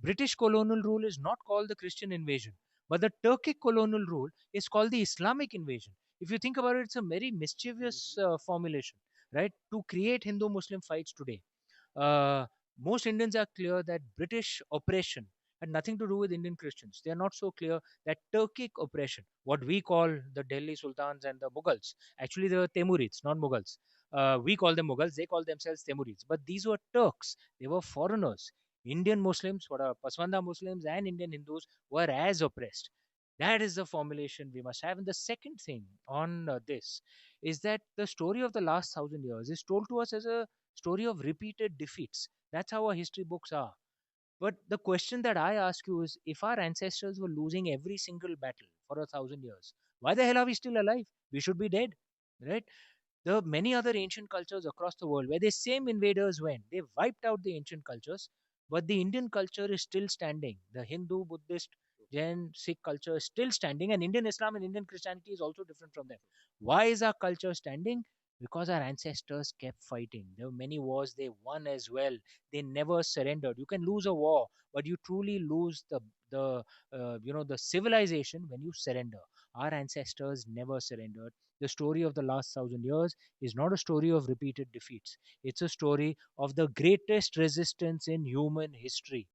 British colonial rule is not called the Christian invasion, but the Turkic colonial rule is called the Islamic invasion. If you think about it, it's a very mischievous formulation, right? To create Hindu Muslim fights today. Uh, Most Indians are clear that British oppression had nothing to do with Indian Christians. They are not so clear that Turkic oppression, what we call the Delhi Sultans and the Mughals, actually they were Temurids, not Mughals. We call them Mughals, they call themselves Temurids. But these were Turks, they were foreigners. Indian Muslims, what are Paswanda Muslims and Indian Hindus, were as oppressed. That is the formulation we must have. And the second thing on this is that the story of the last 1,000 years is told to us as a story of repeated defeats. That's how our history books are. But the question that I ask you is, if our ancestors were losing every single battle for 1,000 years, why the hell are we still alive? We should be dead, right? There are many other ancient cultures across the world where the same invaders went. They wiped out the ancient cultures, but the Indian culture is still standing. The Hindu, Buddhist, Jain, Sikh culture is still standing, and Indian Islam and Indian Christianity is also different from them. Why is our culture standing? Because our ancestors kept fighting. There were many wars they won as well. They never surrendered. You can lose a war, but you truly lose the civilization when you surrender. Our ancestors never surrendered. The story of the last 1,000 years is not a story of repeated defeats. It's a story of the greatest resistance in human history.